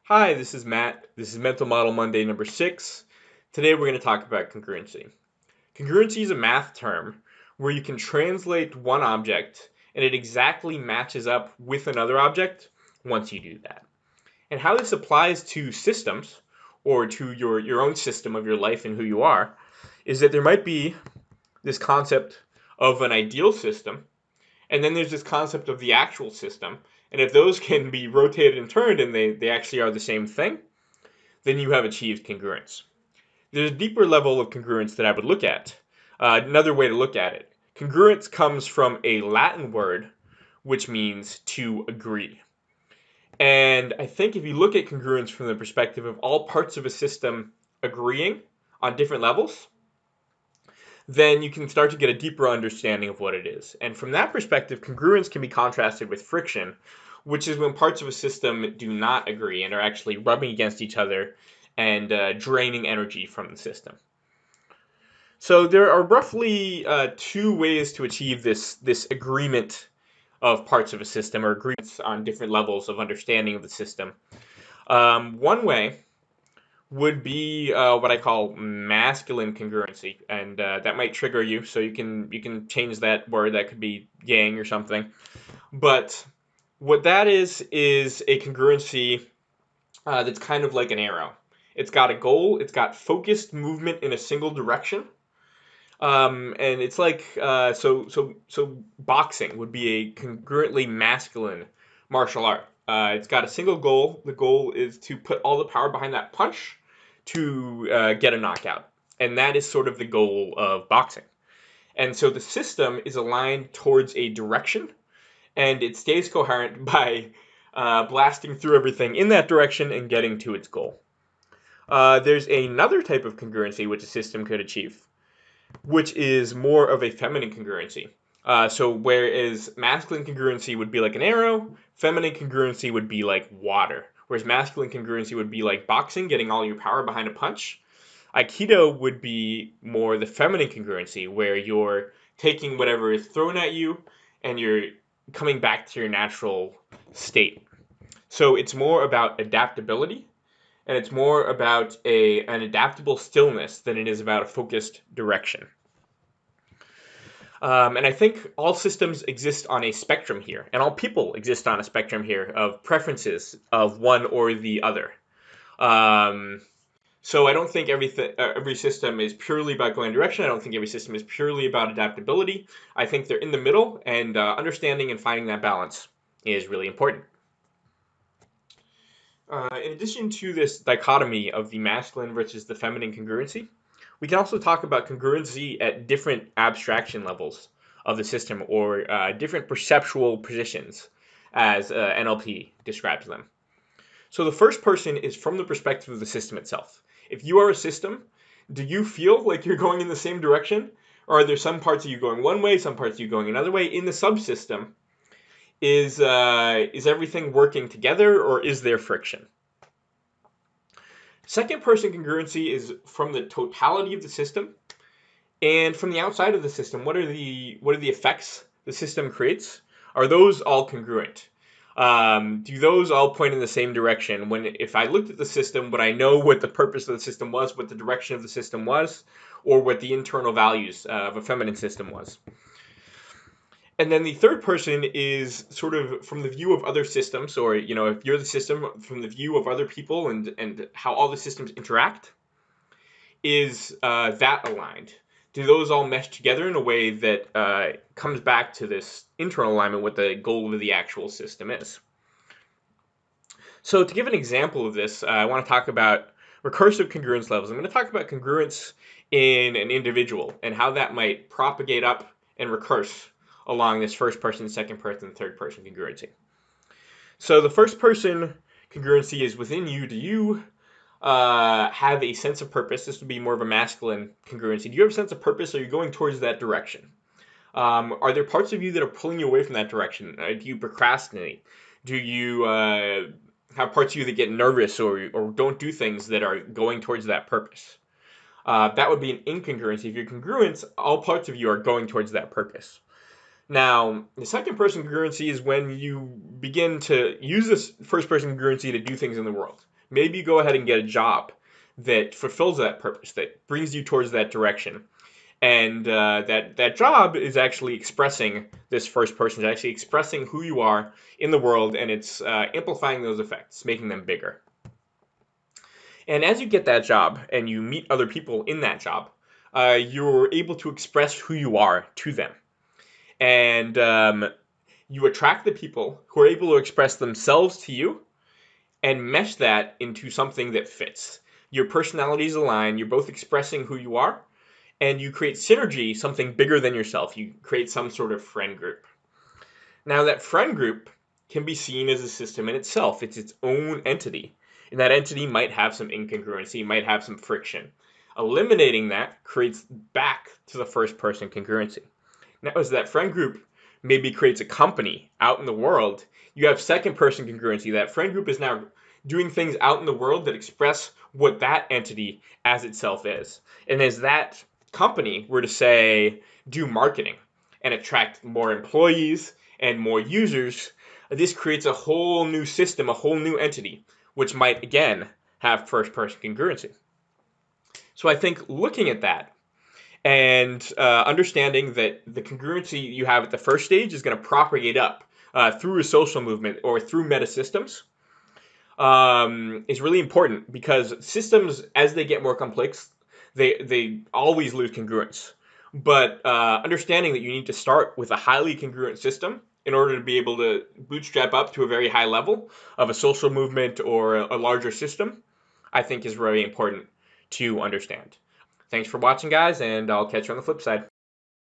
Hi, this is Matt. This is Mental Model Monday number 6. Today we're going to talk about congruency. Congruency is a math term where you can translate one object and it exactly matches up with another object once you do that. And how this applies to systems or to your own system of your life and who you are is that there might be this concept of an ideal system, and then there's this concept of the actual system. And if those can be rotated and turned and they actually are the same thing, then you have achieved congruence. There's a deeper level of congruence that I would look at. Another way to look at it. Congruence comes from a Latin word which means to agree. And I think if you look at congruence from the perspective of all parts of a system agreeing on different levels, then you can start to get a deeper understanding of what it is. And from that perspective, congruence can be contrasted with friction, which is when parts of a system do not agree and are actually rubbing against each other and draining energy from the system. So there are roughly two ways to achieve this agreement of parts of a system, or agreements on different levels of understanding of the system. One way would be what I call masculine congruency, and that might trigger you. So you can change that word. That could be yang or something. But what that is a congruency that's kind of like an arrow. It's got a goal. It's got focused movement in a single direction. And it's like so boxing would be a congruently masculine martial art. It's got a single goal. The goal is to put all the power behind that punch to get a knockout, and that is sort of the goal of boxing. And so the system is aligned towards a direction, and it stays coherent by blasting through everything in that direction and getting to its goal. There's another type of congruency which a system could achieve, which is more of a feminine congruency. So whereas masculine congruency would be like an arrow, feminine congruency would be like water. Whereas masculine congruency would be like boxing, getting all your power behind a punch. Aikido would be more the feminine congruency, where you're taking whatever is thrown at you and you're coming back to your natural state. So it's more about adaptability, and it's more about an adaptable stillness than it is about a focused direction. And I think all systems exist on a spectrum here, and all people exist on a spectrum here of preferences of one or the other. Um, so I don't think every system is purely about going direction. I don't think every system is purely about adaptability. I think they're in the middle, and understanding and finding that balance is really important. In addition to this dichotomy of the masculine versus the feminine congruency, we can also talk about congruency at different abstraction levels of the system, or different perceptual positions, as NLP describes them. So the first person is from the perspective of the system itself. If you are a system, do you feel like you're going in the same direction? Or are there some parts of you going one way, some parts of you going another way? In the subsystem, is everything working together, or is there friction? Second person congruency is from the totality of the system and from the outside of the system. What are the effects the system creates? Are those all congruent? Do those all point in the same direction? If I looked at the system, would I know what the purpose of the system was, what the direction of the system was, or what the internal values of a feminine system was? And then the third person is sort of from the view of other systems, or if you're the system, from the view of other people and how all the systems interact. Is that aligned? Do those all mesh together in a way that comes back to this internal alignment, what the goal of the actual system is? So to give an example of this, I want to talk about recursive congruence levels. I'm going to talk about congruence in an individual and how that might propagate up and recurse along this first person, second person, third person congruency. So the first person congruency is within you. Do you have a sense of purpose? This would be more of a masculine congruency. Do you have a sense of purpose? Are you going towards that direction? Are there parts of you that are pulling you away from that direction? Do you procrastinate? Do you have parts of you that get nervous or don't do things that are going towards that purpose? That would be an incongruency. If you're congruent, all parts of you are going towards that purpose. Now, the second person congruency is when you begin to use this first person congruency to do things in the world. Maybe you go ahead and get a job that fulfills that purpose, that brings you towards that direction. And that job is actually expressing this first person, is actually expressing who you are in the world, and it's amplifying those effects, making them bigger. And as you get that job and you meet other people in that job, you're able to express who you are to them. And you attract the people who are able to express themselves to you and mesh that into something that fits. Your personalities align, you're both expressing who you are, and you create synergy, something bigger than yourself. You create some sort of friend group. Now, that friend group can be seen as a system in itself. It's its own entity. And that entity might have some incongruency, might have some friction. Eliminating that creates back to the first person congruency. Now, as that friend group maybe creates a company out in the world, you have second person congruency. That friend group is now doing things out in the world that express what that entity as itself is. And as that company were to say, do marketing and attract more employees and more users, this creates a whole new system, a whole new entity, which might again have first person congruency. So I think looking at that and understanding that the congruency you have at the first stage is going to propagate up through a social movement or through meta systems is really important, because systems, as they get more complex, they always lose congruence. But understanding that you need to start with a highly congruent system in order to be able to bootstrap up to a very high level of a social movement or a larger system, I think is very important to understand. Thanks for watching, guys, and I'll catch you on the flip side.